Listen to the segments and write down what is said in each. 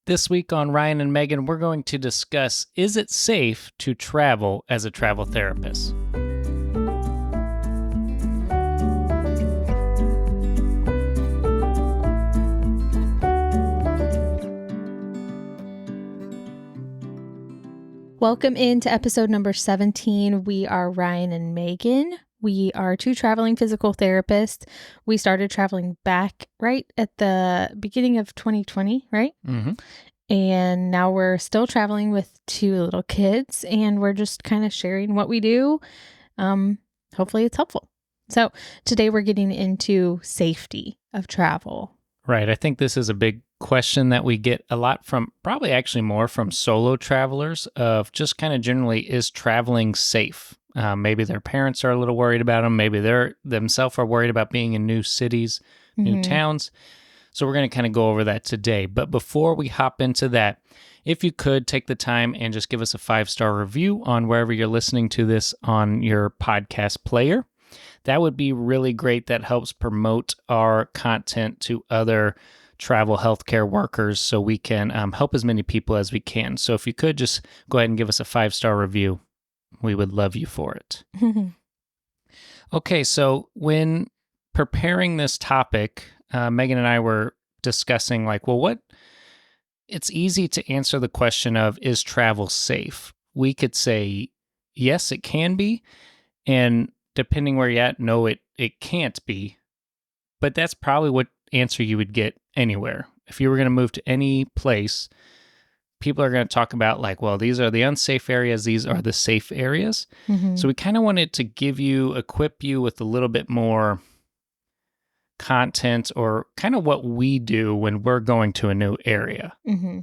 This week on Ryan and Megan, we're going to discuss, is it safe to travel as a travel therapist? Welcome into episode number 17. We are Ryan and Megan. We are two traveling physical therapists. We started traveling back right at the beginning of 2020, right? Mm-hmm. And now we're still traveling with two little kids, and we're just kind of sharing what we do. Hopefully it's helpful. So today we're getting into safety of travel. Right. I think this is a big question that we get a lot from, probably actually more from solo travelers, of just kind of generally, is traveling safe? Maybe their parents are a little worried about them. Maybe they're themselves are worried about being in new cities, new towns. So we're going to kind of go over that today. But before we hop into that, if you could take the time and just give us a 5-star review on wherever you're listening to this on your podcast player, that would be really great. That helps promote our content to other travel healthcare workers so we can help as many people as we can. So if you could just go ahead and give us a 5-star review, we would love you for it. Okay, so when preparing this topic, Megan and I were discussing it's easy to answer the question of, is travel safe? We could say, yes, it can be. And depending where you're at, no, it can't be. But that's probably what answer you would get anywhere. If you were going to move to any place, people are going to talk about these are the unsafe areas, these are the safe areas. Mm-hmm. So we kind of wanted to equip you with a little bit more content, or kind of what we do when we're going to a new area. Mm-hmm.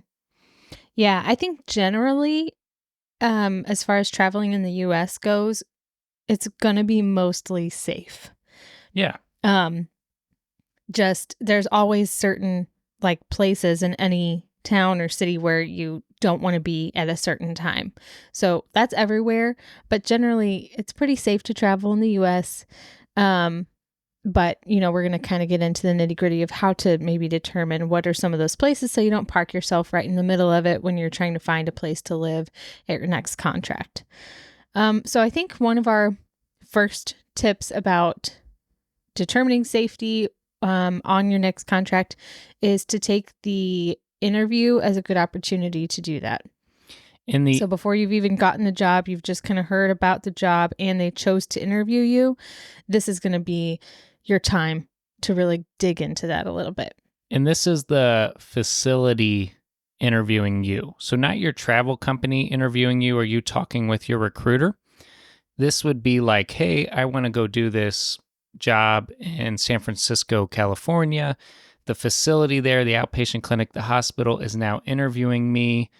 Yeah, I think generally, as far as traveling in the U.S. goes, it's going to be mostly safe. Yeah. Just there's always certain places in any town or city where you don't want to be at a certain time. So that's everywhere, but generally it's pretty safe to travel in the US. But we're going to kind of get into the nitty-gritty of how to maybe determine what are some of those places so you don't park yourself right in the middle of it when you're trying to find a place to live at your next contract. So I think one of our first tips about determining safety on your next contract is to take the interview as a good opportunity to do that. So before you've even gotten the job, you've just kind of heard about the job and they chose to interview you, this is going to be your time to really dig into that a little bit. And this is the facility interviewing you. So not your travel company interviewing you or you talking with your recruiter. This would be like, hey, I want to go do this job in San Francisco, California. The facility there, the outpatient clinic, the hospital is now interviewing me.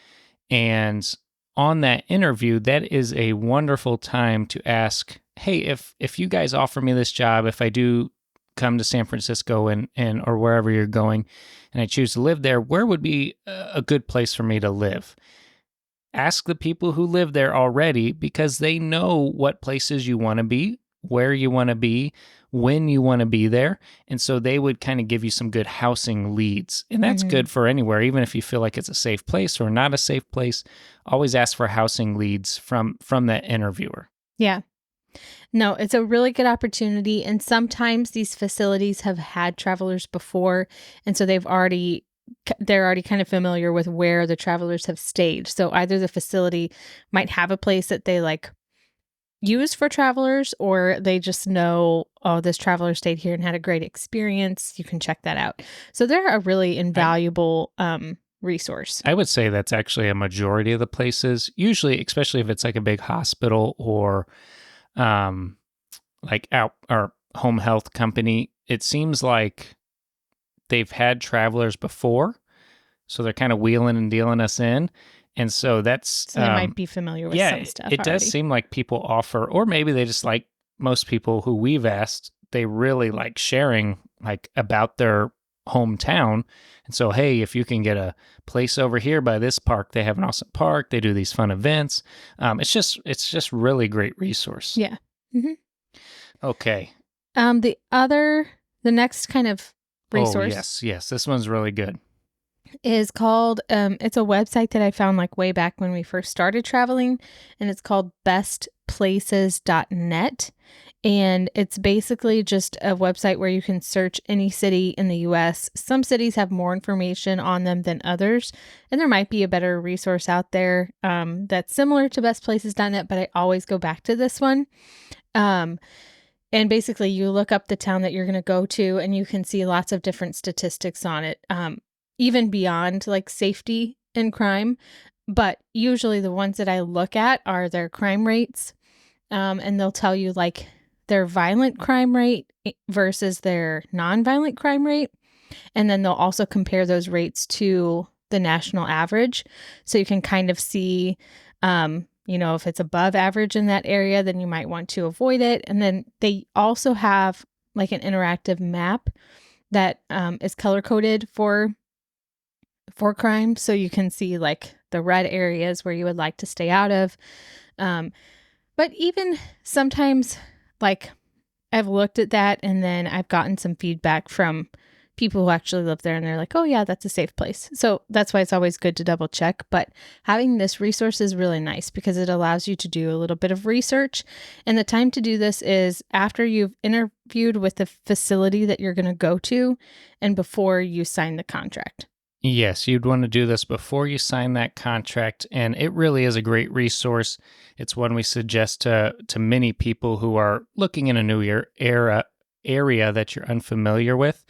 And on that interview, that is a wonderful time to ask, hey, if you guys offer me this job, if I do come to San Francisco and or wherever you're going, and I choose to live there, where would be a good place for me to live? Ask the people who live there already, because they know what places you want to be, where you want to be, when you want to be there. And so they would kind of give you some good housing leads. And that's good for anywhere, even if you feel like it's a safe place or not a safe place. Always ask for housing leads from that interviewer. Yeah. No, it's a really good opportunity. And sometimes these facilities have had travelers before. And so they're already kind of familiar with where the travelers have stayed. So either the facility might have a place that they use for travelers, or they just know, oh, this traveler stayed here and had a great experience. You can check that out. So they're a really invaluable resource. I would say that's actually a majority of the places, usually, especially if it's like a big hospital or or home health company. It seems like they've had travelers before, so they're kind of wheeling and dealing us in. And so that's... So they might be familiar with some stuff it does seem like people offer, or maybe they just like, most people who we've asked, they really like sharing about their hometown. And so, hey, if you can get a place over here by this park, they have an awesome park, they do these fun events. It's just really great resource. Yeah. Mm-hmm. Okay. The next kind of resource. Oh, yes. This one's really good. is called, it's a website that I found like way back when we first started traveling, and it's called bestplaces.net. And it's basically just a website where you can search any city in the US. Some cities have more information on them than others, and there might be a better resource out there that's similar to bestplaces.net, but I always go back to this one. And basically, you look up the town that you're going to go to, and you can see lots of different statistics on it, even beyond like safety and crime. But usually, the ones that I look at are their crime rates, and they'll tell you like their violent crime rate versus their nonviolent crime rate. And then they'll also compare those rates to the national average. So you can kind of see, if it's above average in that area, then you might want to avoid it. And then they also have like an interactive map that is color coded for crime. So you can see like the red areas where you would like to stay out of. But even sometimes, like, I've looked at that and then I've gotten some feedback from people who actually live there, and they're like, oh yeah, that's a safe place. So that's why it's always good to double check. But having this resource is really nice because it allows you to do a little bit of research. And the time to do this is after you've interviewed with the facility that you're going to go to and before you sign the contract. Yes, you'd want to do this before you sign that contract, and it really is a great resource. It's one we suggest to many people who are looking in a new area that you're unfamiliar with.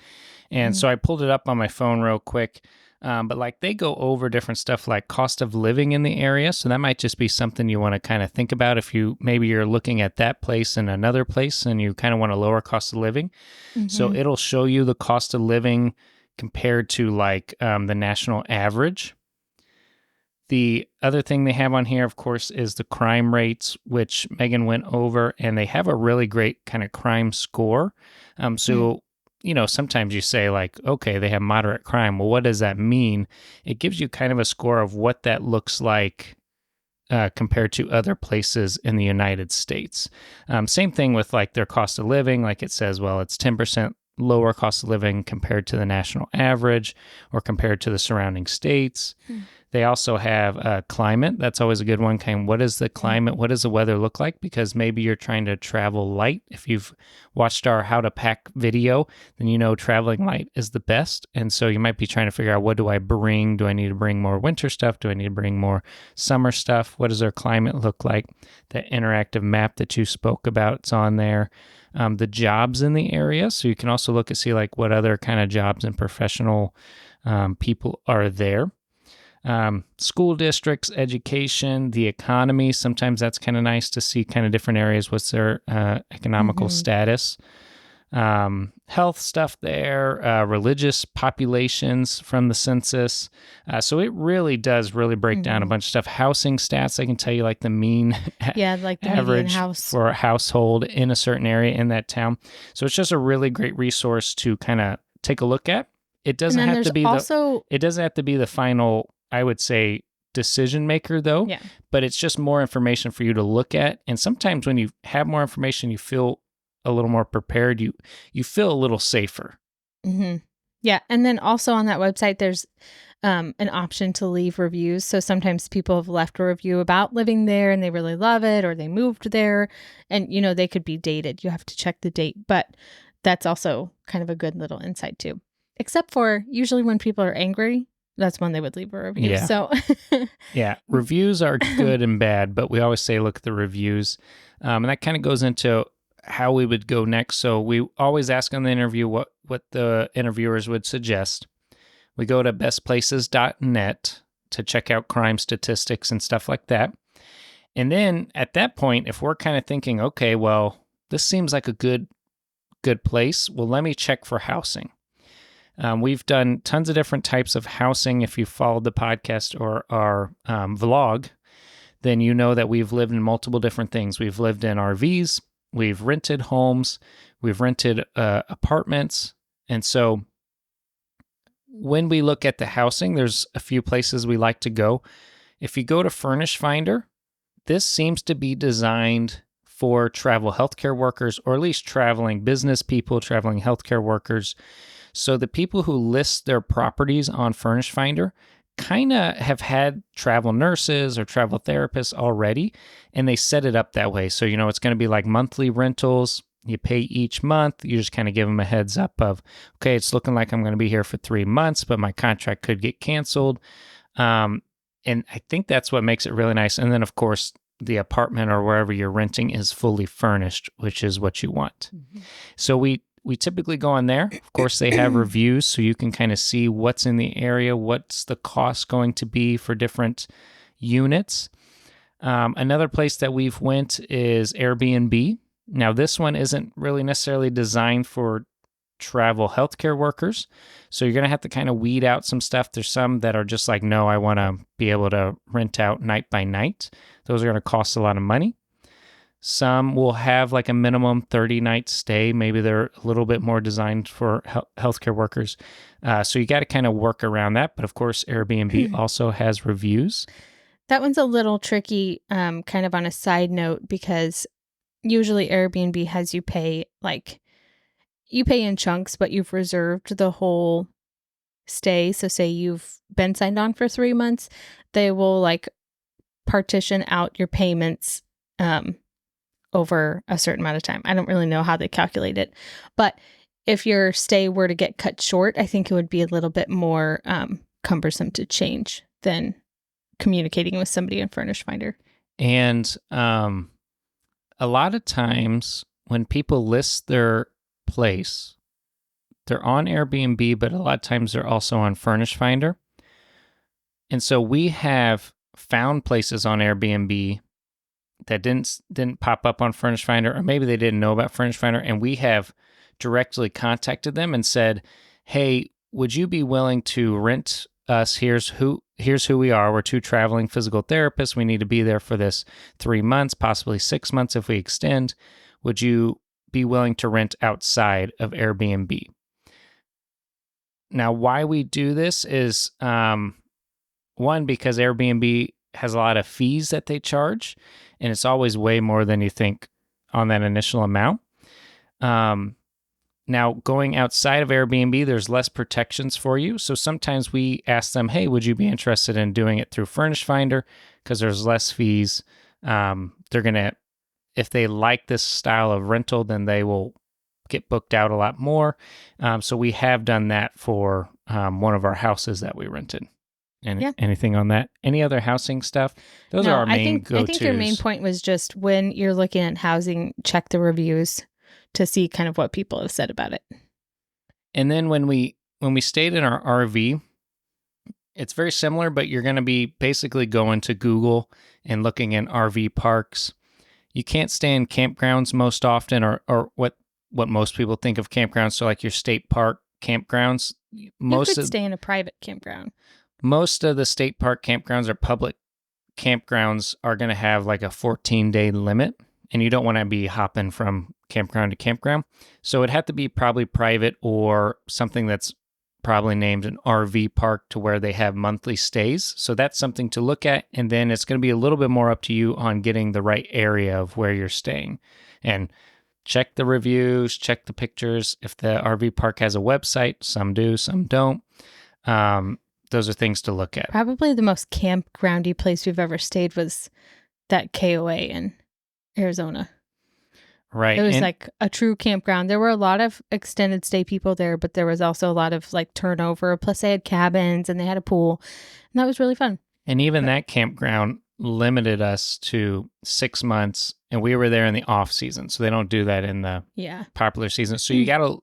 And so I pulled it up on my phone real quick, but like they go over different stuff like cost of living in the area. So that might just be something you want to kind of think about if maybe you're looking at that place and another place and you kind of want a lower cost of living. Mm-hmm. So it'll show you the cost of living compared to like the national average. The other thing they have on here, of course, is the crime rates, which Megan went over, and they have a really great kind of crime score. Sometimes you say like, okay, they have moderate crime. Well, what does that mean? It gives you kind of a score of what that looks like compared to other places in the United States. Same thing with like their cost of living. Like it says, well, it's 10% lower cost of living compared to the national average or compared to the surrounding states. They also have climate. That's always a good one. Kind of what is the climate? What does the weather look like? Because maybe you're trying to travel light. If you've watched our How to Pack video, then you know traveling light is the best. And so you might be trying to figure out, what do I bring? Do I need to bring more winter stuff? Do I need to bring more summer stuff? What does our climate look like? That interactive map that you spoke about is on there. The jobs in the area. So you can also look and see like what other kind of jobs and professional people are there. School districts, education, the economy. Sometimes that's kind of nice to see kind of different areas. What's their economical status? Health stuff there, religious populations from the census. So it really does break down a bunch of stuff. Housing stats, I can tell you like the mean like the average house for a household in a certain area in that town. So it's just a really great resource to kind of take a look at. It doesn't have to be it doesn't have to be the final, I would say, decision maker though. Yeah. But it's just more information for you to look at. And sometimes when you have more information, you feel a little more prepared. You feel a little safer. Mm-hmm. Yeah. And then also on that website, there's an option to leave reviews. So sometimes people have left a review about living there and they really love it, or they moved there, and they could be dated. You have to check the date, but that's also kind of a good little insight too. Except for usually when people are angry, that's when they would leave a review. Yeah. So yeah, reviews are good and bad, but we always say look at the reviews. And that kind of goes into how we would go next. So we always ask on the interview what the interviewers would suggest. We go to bestplaces.net to check out crime statistics and stuff like that. And then at that point, if we're kind of thinking, okay, well, this seems like a good place, well, let me check for housing. We've done tons of different types of housing. If you followed the podcast or our vlog, then you know that we've lived in multiple different things. We've lived in RVs, we've rented homes, we've rented apartments. And so when we look at the housing, there's a few places we like to go. If you go to Furnish Finder, this seems to be designed for travel healthcare workers, or at least traveling business people, traveling healthcare workers. So the people who list their properties on Furnish Finder kind of have had travel nurses or travel therapists already, and they set it up that way. So, it's going to be like monthly rentals. You pay each month. You just kind of give them a heads up of, okay, it's looking like I'm going to be here for 3 months, but my contract could get canceled. And I think that's what makes it really nice. And then, of course, the apartment or wherever you're renting is fully furnished, which is what you want. Mm-hmm. So we typically go on there. Of course, they have reviews, so you can kind of see what's in the area, what's the cost going to be for different units. Another place that we've went is Airbnb. Now, this one isn't really necessarily designed for travel healthcare workers, so you're going to have to kind of weed out some stuff. There's some that are just like, no, I want to be able to rent out night by night. Those are going to cost a lot of money. Some will have like a minimum 30-night stay. Maybe they're a little bit more designed for healthcare workers. So you got to kind of work around that. But of course, Airbnb also has reviews. That one's a little tricky, kind of on a side note, because usually Airbnb has you pay in chunks, but you've reserved the whole stay. So say you've been signed on for 3 months, they will partition out your payments over a certain amount of time. I don't really know how they calculate it, but if your stay were to get cut short, I think it would be a little bit more cumbersome to change than communicating with somebody in Furnish Finder. And a lot of times when people list their place, they're on Airbnb, but a lot of times they're also on Furnish Finder. And so we have found places on Airbnb that didn't pop up on Furnish Finder, or maybe they didn't know about Furnish Finder, and we have directly contacted them and said, hey, would you be willing to rent us? Here's who we are. We're 2 traveling physical therapists. We need to be there for this 3 months, possibly 6 months if we extend. Would you be willing to rent outside of Airbnb? Now, why we do this is, one, because Airbnb has a lot of fees that they charge, and it's always way more than you think on that initial amount. Now, going outside of Airbnb, there's less protections for you. So sometimes we ask them, hey, would you be interested in doing it through Furnish Finder? Because there's less fees. They're going to, if they like this style of rental, then they will get booked out a lot more. So we have done that for one of our houses that we rented. And anything on that? Any other housing stuff? Those are our main go-tos. I think your main point was just when you're looking at housing, check the reviews to see kind of what people have said about it. And then when we stayed in our RV, it's very similar, but you're going to be basically going to Google and looking in RV parks. You can't stay in campgrounds most often, or what most people think of campgrounds. So like your state park campgrounds. You could stay in a private campground. Most of the state park campgrounds or public campgrounds are going to have like a 14-day limit, and you don't want to be hopping from campground to campground. So it'd have to be probably private or something that's probably named an RV park to where they have monthly stays. So that's something to look at. And then it's going to be a little bit more up to you on getting the right area of where you're staying. And check the reviews, check the pictures. If the RV park has a website, some do, some don't. Those are things to look at. Probably the most campgroundy place we've ever stayed was that KOA in Arizona. Right. It was like a true campground. There were a lot of extended stay people there, but there was also a lot of turnover. Plus they had cabins and they had a pool. And that was really fun. And even that campground limited us to 6 months, and we were there in the off season. So they don't do that in the popular season. So you got to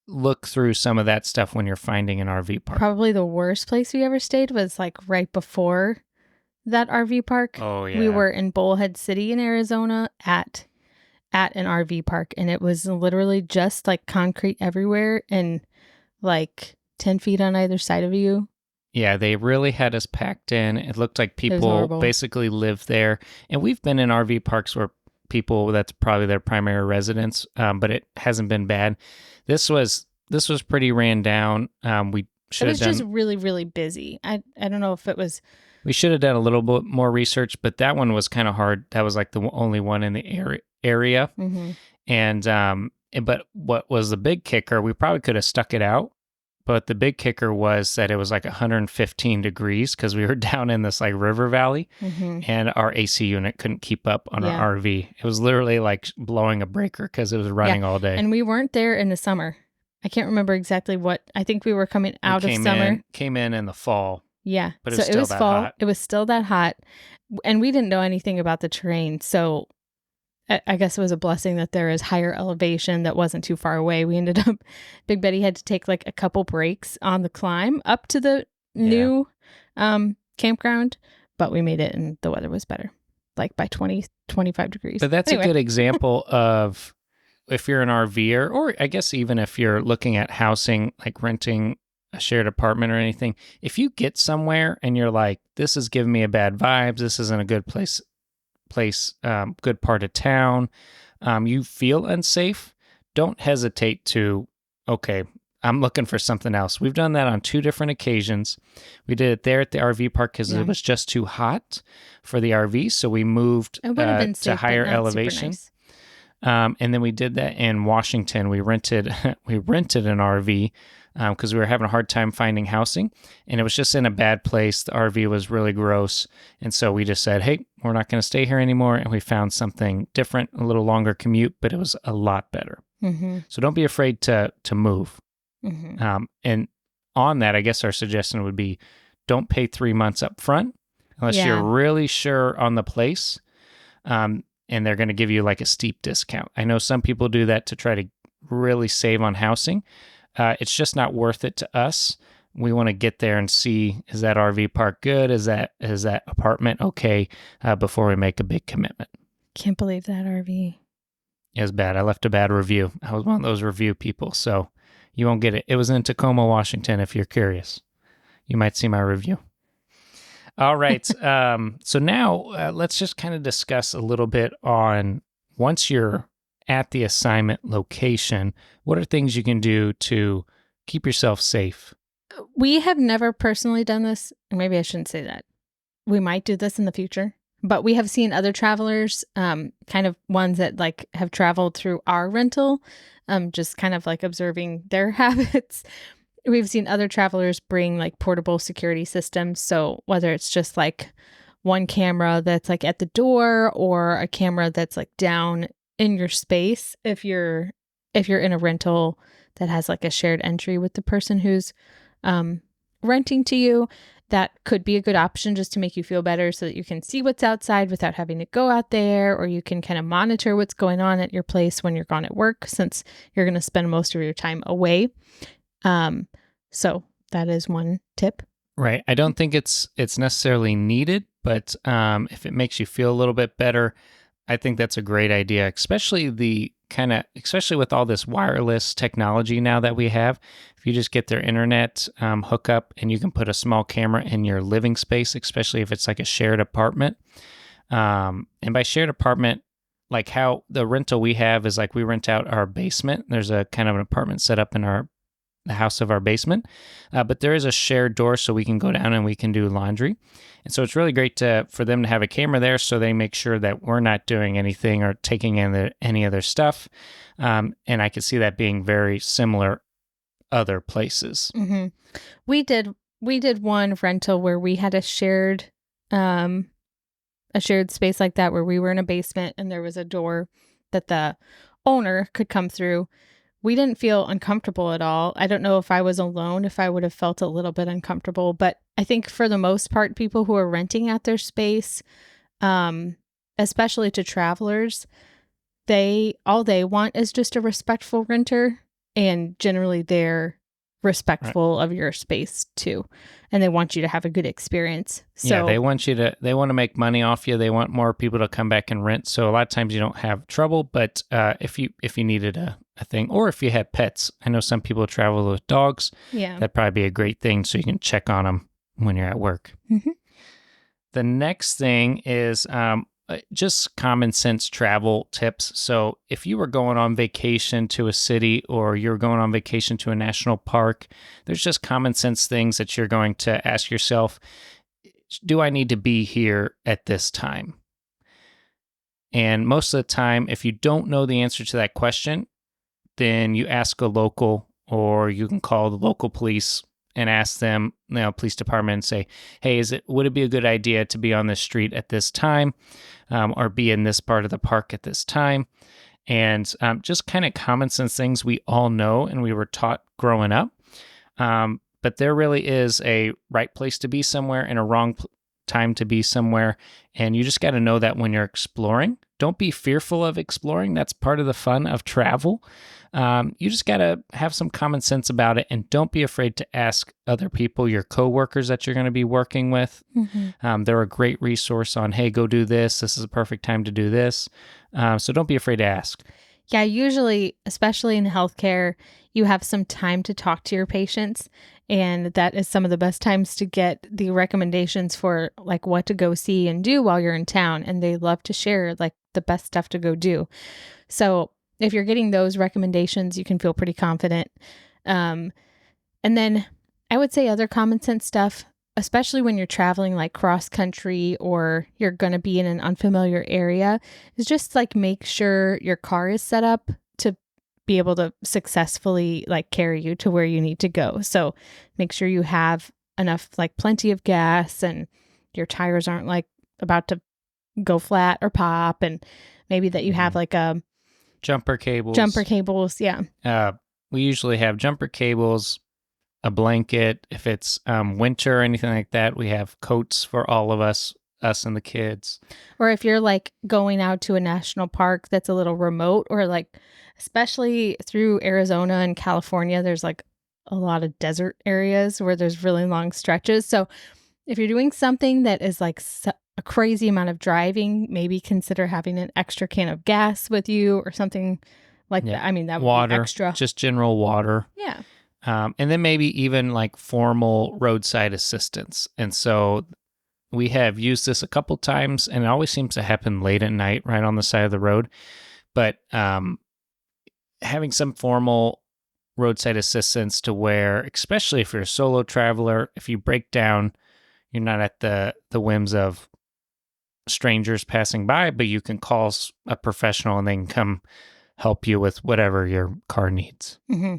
look through some of that stuff when you're finding an RV park. Probably the worst place we ever stayed was right before that RV park. Oh, yeah. We were in Bullhead City in Arizona at an RV park, and it was literally just concrete everywhere and 10 feet on either side of you. Yeah, they really had us packed in. It looked like people basically lived there. And we've been in RV parks where that's probably their primary residence, but it hasn't been bad. This was pretty ran down. We should have done. It was just really, really busy. I don't know if it was. We should have done a little bit more research, but that one was kind of hard. That was the only one in the area. Mm-hmm. And But what was the big kicker, we probably could have stuck it out, but the big kicker was that it was like 115 degrees because we were down in this like river valley, Mm-hmm. and our AC unit couldn't keep up on Yeah. our RV. It was literally like blowing a breaker because it was running all day. And we weren't there in the summer. I can't remember exactly what. I think we were coming out of summer. Came in the fall. Yeah. But it So was it still was that fall. hot. It was still that hot. And we didn't know anything about the terrain. So I guess it was a blessing that there is higher elevation that wasn't too far away. We ended up, Big Betty had to take like a couple breaks on the climb up to the new campground, but we made it and the weather was better, like by 20, 25 degrees. But that's Anyway. a good example of if you're an RVer, or I guess even if you're looking at housing, like renting a shared apartment or anything, if you get somewhere and you're like, this is giving me a bad vibes, this isn't a good place, good part of town, you feel unsafe, don't hesitate to, okay, I'm looking for something else. We've done that on 2 different occasions. We did it there at the RV park because it was just too hot for the RV, so we moved It would have been safe, to higher but not elevation. super nice. And then we did that in Washington. We rented an RV because we were having a hard time finding housing, and it was just in a bad place. The RV was really gross, and so we just said, "Hey, we're not going to stay here anymore." And we found something different, a little longer commute, but it was a lot better. Mm-hmm. So don't be afraid to move. Mm-hmm. And on that, I guess our suggestion would be, don't pay 3 months up front unless you're really sure on the place. And they're going to give you like a steep discount. I know some people do that to try to really save on housing. It's just not worth it to us. We want to get there and see, is that RV park good? Is that apartment okay? Before we make a big commitment. Can't believe that RV. It was bad. I left a bad review. I was one of those review people, so you won't get it. It was in Tacoma, Washington, if you're curious. You might see my review. All right. So now let's just kind of discuss a little bit on, once you're at the assignment location, what are things you can do to keep yourself safe? We have never personally done this. Maybe I shouldn't say that. We might do this in the future, but we have seen other travelers, kind of ones that like have traveled through our rental, just kind of like observing their habits. We've seen other travelers bring like portable security systems. So whether it's just like one camera that's like at the door or a camera that's like down in your space, if you're in a rental that has like a shared entry with the person who's renting to you, that could be a good option just to make you feel better so that you can see what's outside without having to go out there, or you can kind of monitor what's going on at your place when you're gone at work, since you're going to spend most of your time away. So that is one tip. Right. I don't think it's necessarily needed, but if it makes you feel a little bit better, I think that's a great idea, especially with all this wireless technology now that we have. If you just get their internet hookup, and you can put a small camera in your living space, especially if it's like a shared apartment. And by shared apartment, like how the rental we have is like we rent out our basement. There's a kind of an apartment set up in the house of our basement, but there is a shared door so we can go down and we can do laundry. And so it's really great for them to have a camera there, so they make sure that we're not doing anything or taking in any of their stuff. And I could see that being very similar other places. Mm-hmm. We did one rental where we had a shared space like that, where we were in a basement and there was a door that the owner could come through. We didn't feel uncomfortable at all. I don't know if I was alone, if I would have felt a little bit uncomfortable, but I think for the most part, people who are renting out their space, especially to travelers, all they want is just a respectful renter, and generally they're respectful of your space too, and they want you to have a good experience. So yeah, they want to make money off you. They want more people to come back and rent. So a lot of times you don't have trouble, but if you needed a thing, or if you had pets, I know some people travel with dogs. Yeah, that'd probably be a great thing, so you can check on them when you're at work. Mm-hmm. The next thing is just common sense travel tips. So if you were going on vacation to a city, or you're going on vacation to a national park, there's just common sense things that you're going to ask yourself: do I need to be here at this time? And most of the time, if you don't know the answer to that question, then you ask a local, or you can call the local police and ask them, police department, and say, hey, would it be a good idea to be on this street at this time, or be in this part of the park at this time? And just kind of common sense things we all know and we were taught growing up. But there really is a right place to be somewhere and a wrong time to be somewhere. And you just got to know that when you're exploring. Don't be fearful of exploring. That's part of the fun of travel. You just got to have some common sense about it, and don't be afraid to ask other people, your coworkers that you're going to be working with. Mm-hmm. They're a great resource on, hey, go do this. This is a perfect time to do this. So don't be afraid to ask. Yeah, usually, especially in healthcare, you have some time to talk to your patients, and that is some of the best times to get the recommendations for like what to go see and do while you're in town. And they love to share like the best stuff to go do. So if you're getting those recommendations, you can feel pretty confident. And then I would say other common sense stuff, especially when you're traveling like cross country or you're going to be in an unfamiliar area, is just like make sure your car is set up to be able to successfully like carry you to where you need to go. So make sure you have enough, like plenty of gas, and your tires aren't like about to go flat or pop, and maybe that you have like a jumper cables. Yeah. We usually have jumper cables, a blanket. If it's winter or anything like that, we have coats for all of us and the kids. Or if you're like going out to a national park that's a little remote, or like especially through Arizona and California, there's like a lot of desert areas where there's really long stretches. So if you're doing something that is like a crazy amount of driving, maybe consider having an extra can of gas with you or something like that. I mean, that would be extra. Just general water. Yeah. And then maybe even like formal roadside assistance. And so we have used this a couple times, and it always seems to happen late at night, right on the side of the road. But having some formal roadside assistance to where, especially if you're a solo traveler, if you break down, you're not at the whims of strangers passing by, but you can call a professional and they can come help you with whatever your car needs. Mm-hmm.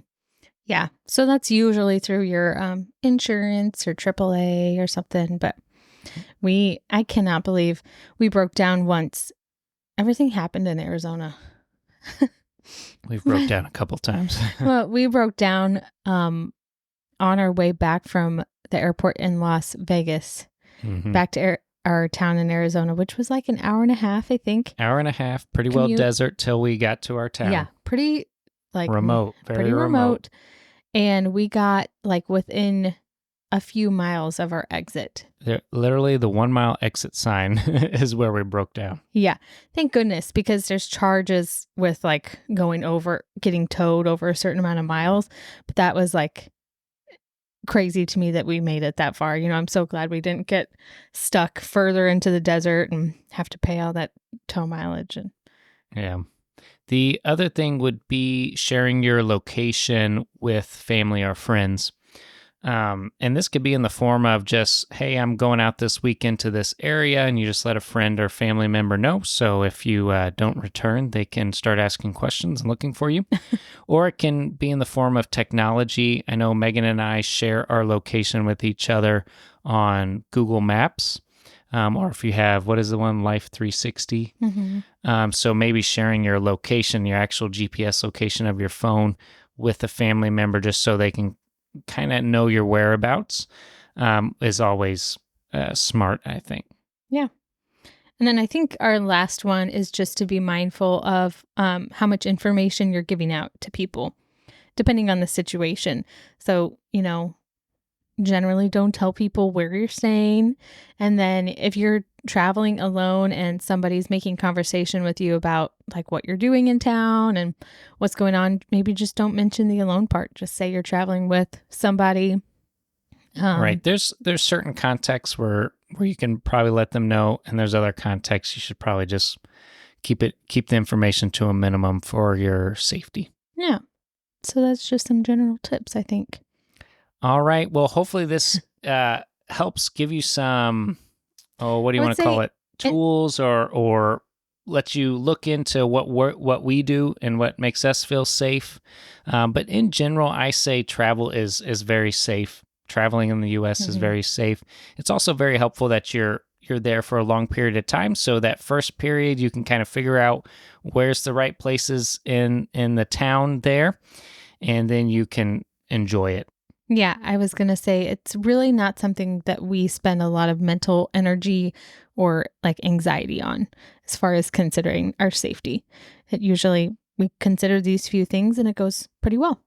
Yeah. So that's usually through your insurance or AAA or something. But I cannot believe we broke down once. Everything happened in Arizona. We've broke down a couple times. Well, we broke down on our way back from the airport in Las Vegas, back to our town in Arizona, which was like an hour and a half, I think. Hour and a half, pretty well desert till we got to our town. Yeah, pretty like remote, very remote. And we got like within a few miles of our exit. Literally the 1 mile exit sign is where we broke down. Yeah. Thank goodness, because there's charges with like getting towed over a certain amount of miles. But that was like crazy to me that we made it that far. I'm so glad we didn't get stuck further into the desert and have to pay all that tow mileage. Yeah. The other thing would be sharing your location with family or friends. And this could be in the form of just, hey, I'm going out this weekend to this area, and you just let a friend or family member know. So if you don't return, they can start asking questions and looking for you. Or it can be in the form of technology. I know Megan and I share our location with each other on Google Maps. Or if you have, what is the one, Life 360? So maybe sharing your location, your actual GPS location of your phone with a family member, just so they can kind of know your whereabouts, is always smart, I think. Yeah. And then I think our last one is just to be mindful of how much information you're giving out to people, depending on the situation. So, generally don't tell people where you're staying. And then if you're traveling alone and somebody's making conversation with you about like what you're doing in town and what's going on, maybe just don't mention the alone part. Just say you're traveling with somebody. Right. There's certain contexts where you can probably let them know, and there's other contexts you should probably just keep the information to a minimum for your safety. Yeah. So that's just some general tips, I think. All right. Well, hopefully this helps give you some, what do you want to call it? Tools or lets you look into what we do and what makes us feel safe. But in general, I say travel is very safe. Traveling in the U.S. is very safe. It's also very helpful that you're there for a long period of time. So that first period, you can kind of figure out where's the right places in the town there, and then you can enjoy it. Yeah, I was going to say it's really not something that we spend a lot of mental energy or like anxiety on as far as considering our safety. It usually we consider these few things and it goes pretty well.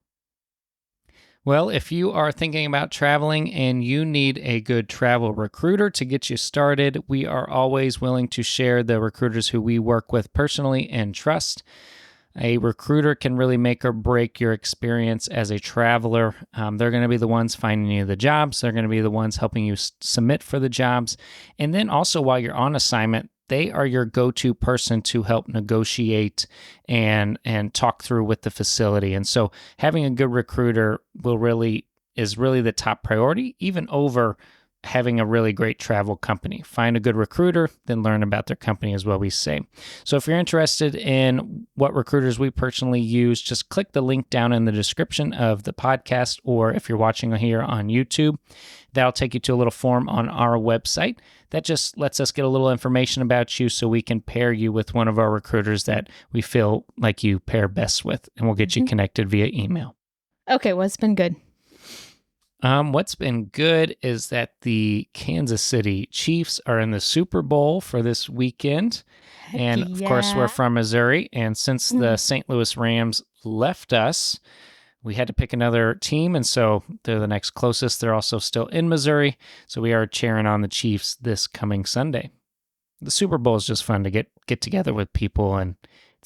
Well, if you are thinking about traveling and you need a good travel recruiter to get you started, we are always willing to share the recruiters who we work with personally and trust. A recruiter can really make or break your experience as a traveler. They're going to be the ones finding you the jobs. They're going to be the ones helping you submit for the jobs. And then also while you're on assignment, they are your go-to person to help negotiate and talk through with the facility. And so having a good recruiter is really the top priority, even over having a really great travel company. Find a good recruiter, then learn about their company is what we say. So if you're interested in what recruiters we personally use, just click the link down in the description of the podcast, or if you're watching here on YouTube, that'll take you to a little form on our website that just lets us get a little information about you so we can pair you with one of our recruiters that we feel like you pair best with, and we'll get you connected via email. Okay, what's been good? What's been good is that the Kansas City Chiefs are in the Super Bowl for this weekend. And of course, we're from Missouri. And since the St. Louis Rams left us, we had to pick another team. And so they're the next closest. They're also still in Missouri. So we are cheering on the Chiefs this coming Sunday. The Super Bowl is just fun to get together with people and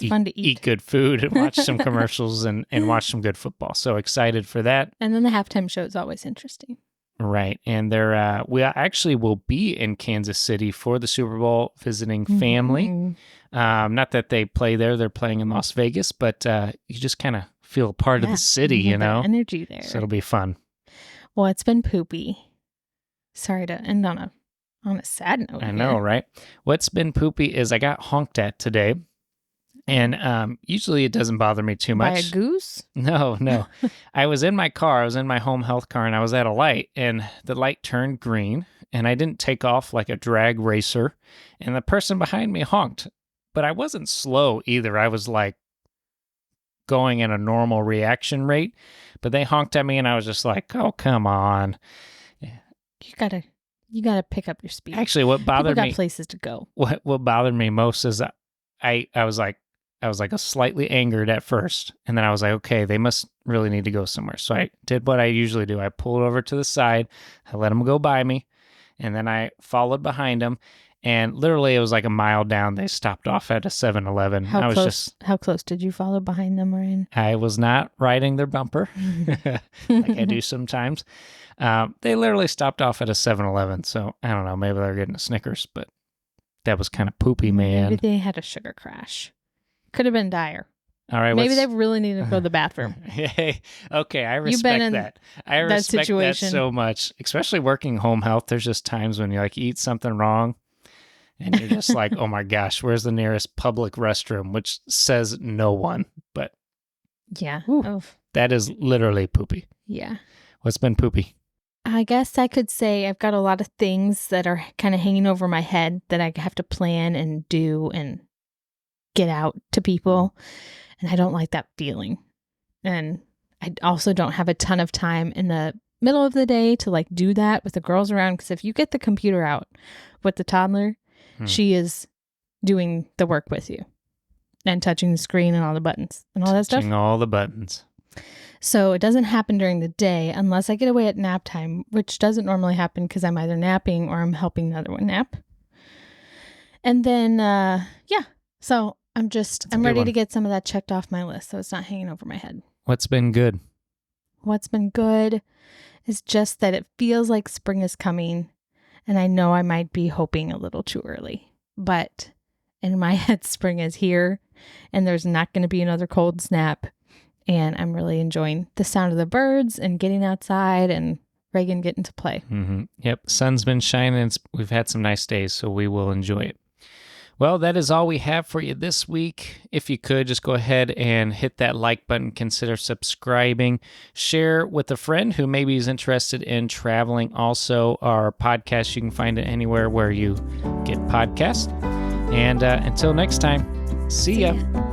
fun to eat good food and watch some commercials and watch some good football. So excited for that. And then the halftime show is always interesting. Right. And we actually will be in Kansas City for the Super Bowl visiting family. Not that they play there. They're playing in Las Vegas, but you just kind of feel part of the city, you know? Energy there. So it'll be fun. Well, it's been poopy. Sorry to end on a sad note. I know, right? What's been poopy is I got honked at today. And usually it doesn't bother me too much. By a goose? No. I was in my car. I was in my home health car, and I was at a light, and the light turned green, and I didn't take off like a drag racer, and the person behind me honked. But I wasn't slow either. I was like going at a normal reaction rate, but they honked at me, and I was just like, oh, come on. You gotta pick up your speed. Actually, what bothered People me... got places to go. What bothered me most is I was like a slightly angered at first, and then I was like, okay, they must really need to go somewhere. So I did what I usually do. I pulled over to the side, I let them go by me, and then I followed behind them, and literally it was like a mile down. They stopped off at a 7-Eleven. How close did you follow behind them, Ryan? I was not riding their bumper like I do sometimes. They literally stopped off at a 7-Eleven, so I don't know, maybe they're getting a Snickers, but that was kind of poopy, man. Maybe they had a sugar crash. Could have been dire. All right. Maybe they really need to go to the bathroom. Hey, okay, I respect that. I respect that so much, especially working home health. There's just times when you eat something wrong, and you're just like, oh my gosh, where's the nearest public restroom? Which says no one, but yeah, that is literally poopy. Yeah. What's been poopy? I guess I could say I've got a lot of things that are kind of hanging over my head that I have to plan and do and get out to people. And I don't like that feeling. And I also don't have a ton of time in the middle of the day to do that with the girls around. Because if you get the computer out with the toddler, she is doing the work with you and touching the screen and all the buttons and all that stuff. Touching all the buttons. So it doesn't happen during the day unless I get away at nap time, which doesn't normally happen because I'm either napping or I'm helping the other one nap. And then, so I'm ready to get some of that checked off my list so it's not hanging over my head. What's been good? What's been good is just that it feels like spring is coming, and I know I might be hoping a little too early, but in my head, spring is here, and there's not going to be another cold snap. And I'm really enjoying the sound of the birds and getting outside and Reagan getting to play. Mm-hmm. Yep. Sun's been shining. We've had some nice days, so we will enjoy it. Well, that is all we have for you this week. If you could, just go ahead and hit that like button, consider subscribing, share with a friend who maybe is interested in traveling. Also, our podcast, you can find it anywhere where you get podcasts. And until next time, see ya.